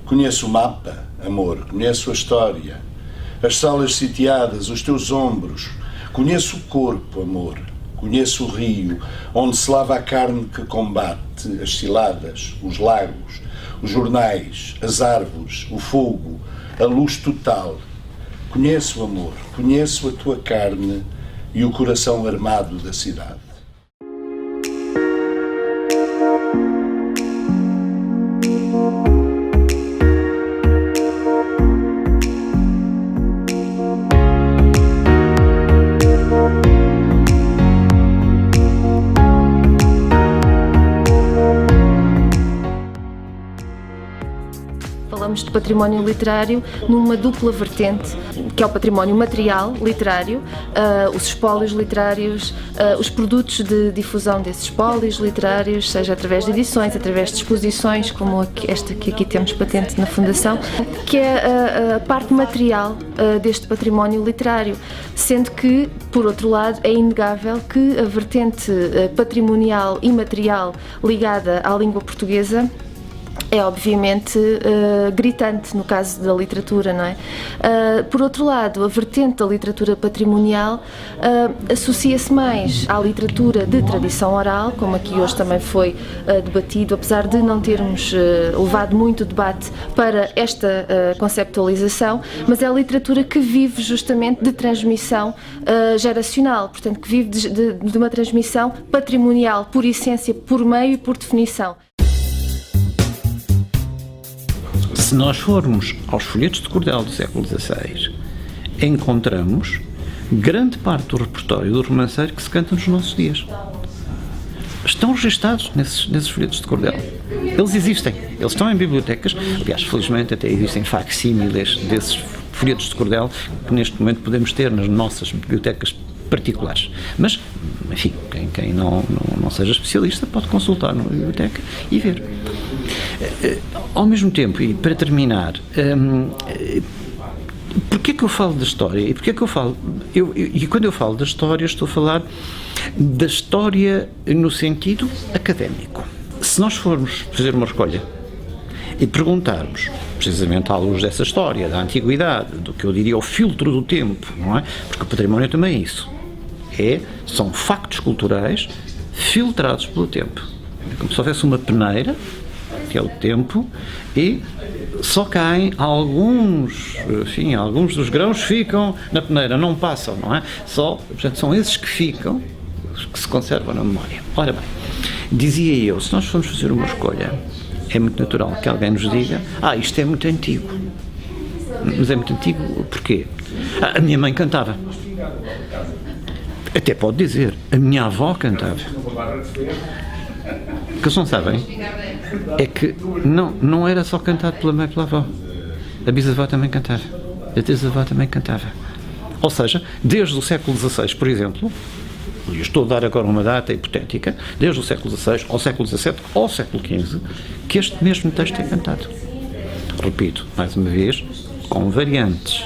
Conheço o mapa, amor, conheço a história, as salas sitiadas, os teus ombros. Conheço o corpo, amor, conheço o rio, onde se lava a carne que combate, as ciladas, os lagos, os jornais, as árvores, o fogo, a luz total. Conheço, amor, conheço a tua carne e o coração armado da cidade. Falamos de património literário numa dupla vertente, que é o património material literário, os espólios literários, os produtos de difusão desses espólios literários, seja através de edições, através de exposições, como esta que aqui temos patente na Fundação, que é a parte material deste património literário, sendo que, por outro lado, é inegável que a vertente patrimonial e material ligada à língua portuguesa é obviamente gritante no caso da literatura, não é? Por outro lado, a vertente da literatura patrimonial associa-se mais à literatura de tradição oral, como aqui hoje também foi debatido, apesar de não termos levado muito debate para esta conceptualização, mas é a literatura que vive justamente de transmissão geracional, portanto que vive de uma transmissão patrimonial por essência, por meio e por definição. Se nós formos aos folhetos de cordel do século XVI, encontramos grande parte do repertório do romanceiro que se canta nos nossos dias. Estão registados nesses folhetos de cordel. Eles existem, eles estão em bibliotecas, aliás, felizmente até existem facsímiles desses folhetos de cordel que neste momento podemos ter nas nossas bibliotecas particulares. Mas, enfim, quem não seja especialista pode consultar na biblioteca e ver. Ao mesmo tempo, e para terminar, porquê que eu falo da história? E porquê que eu falo? E quando eu falo da história, estou a falar da história no sentido académico. Se nós formos fazer uma escolha e perguntarmos, precisamente à luz dessa história, da antiguidade, do que eu diria o filtro do tempo, não é? Porque o património também é isso. São factos culturais filtrados pelo tempo. É como se houvesse uma peneira, que é o tempo, e só caem alguns dos grãos ficam na peneira, não passam, não é? Portanto, são esses que ficam, que se conservam na memória. Ora bem, dizia eu, se nós formos fazer uma escolha, é muito natural que alguém nos diga, isto é muito antigo. Mas é muito antigo porquê? A minha mãe cantava. Até pode dizer, a minha avó cantava. O que eles não sabem é que não era só cantado pela mãe e pela avó. A bisavó também cantava. A trisavó também cantava. Ou seja, desde o século XVI, por exemplo, e estou a dar agora uma data hipotética, desde o século XVI ao século XVII ou século XV, que este mesmo texto é cantado. Repito, mais uma vez, com variantes.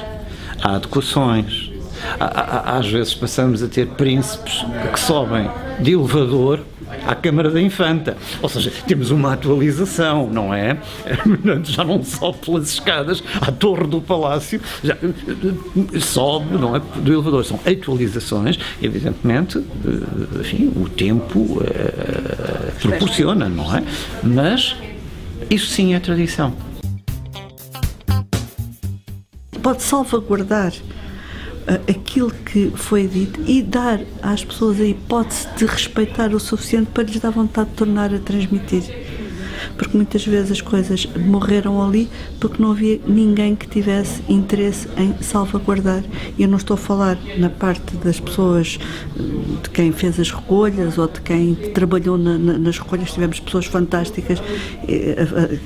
Há adequações. Às vezes passamos a ter príncipes que sobem de elevador à Câmara da Infanta, ou seja, temos uma atualização, não é? Já não sobe pelas escadas à torre do palácio, já sobe, não é, do elevador, são atualizações, evidentemente, enfim, o tempo proporciona, não é? Mas isso sim é tradição. Pode salvaguardar aquilo que foi dito e dar às pessoas a hipótese de respeitar o suficiente para lhes dar vontade de tornar a transmitir. Porque muitas vezes as coisas morreram ali porque não havia ninguém que tivesse interesse em salvaguardar. E eu não estou a falar na parte das pessoas, de quem fez as recolhas ou de quem trabalhou nas recolhas. Tivemos pessoas fantásticas,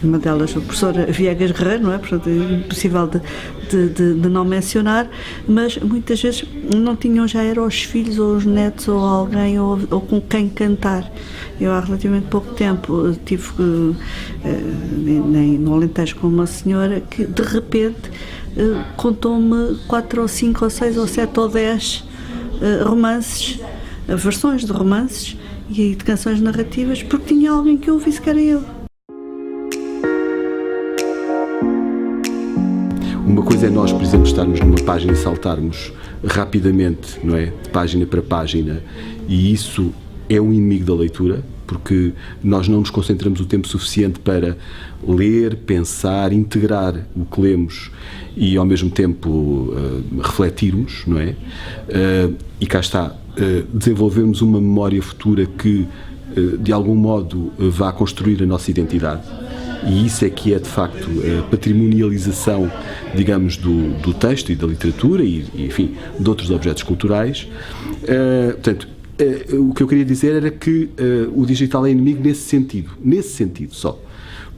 uma delas a professora Viegas Guerreiro, não é? Portanto, é impossível de não mencionar, mas muitas vezes não tinham, já eram os filhos ou os netos ou alguém ou com quem cantar. Eu há relativamente pouco tempo tive no Alentejo com uma senhora que de repente contou-me 4 ou 5 ou 6 ou 7 ou 10 romances, versões de romances e de canções narrativas, porque tinha alguém que ouvisse que era eu. Uma coisa é nós, por exemplo, estarmos numa página e saltarmos rapidamente, não é? De página para página, e isso é um inimigo da leitura, porque nós não nos concentramos o tempo suficiente para ler, pensar, integrar o que lemos e ao mesmo tempo refletirmos, não é? E cá está, desenvolvemos uma memória futura que de algum modo vá construir a nossa identidade, e isso é que é de facto a patrimonialização, digamos, do texto e da literatura e enfim, de outros objetos culturais. Portanto, o que eu queria dizer era que o digital é inimigo nesse sentido só.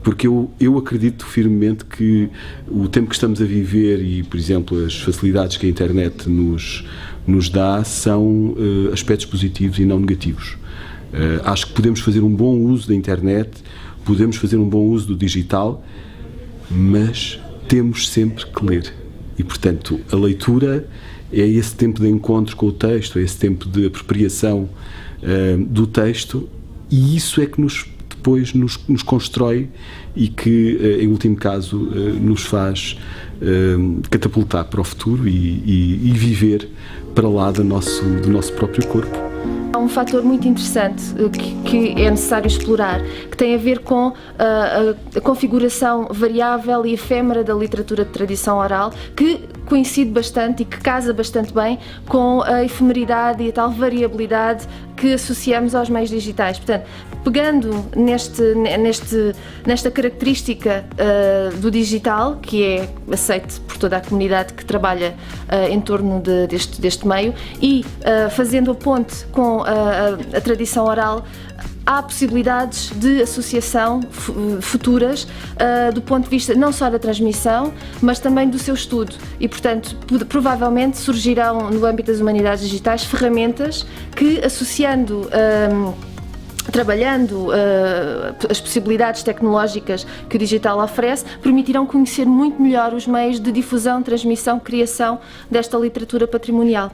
Porque eu acredito firmemente que o tempo que estamos a viver e, por exemplo, as facilidades que a internet nos dá são aspectos positivos e não negativos. Acho que podemos fazer um bom uso da internet, podemos fazer um bom uso do digital, mas temos sempre que ler. E, portanto, a leitura é esse tempo de encontro com o texto, é esse tempo de apropriação do texto, e isso é que depois nos constrói e que, em último caso, nos faz catapultar para o futuro e viver para lá do nosso próprio corpo. Há um fator muito interessante que é necessário explorar, que tem a ver com a configuração variável e efêmera da literatura de tradição oral, que coincide bastante e que casa bastante bem com a efemeridade e a tal variabilidade que associamos aos meios digitais. Portanto, pegando nesta característica do digital, que é aceite por toda a comunidade que trabalha em torno deste meio, e fazendo a ponte com a tradição oral, há possibilidades de associação futuras do ponto de vista não só da transmissão, mas também do seu estudo. E, portanto, provavelmente surgirão no âmbito das humanidades digitais ferramentas que, trabalhando as possibilidades tecnológicas que o digital oferece, permitirão conhecer muito melhor os meios de difusão, transmissão, criação desta literatura patrimonial.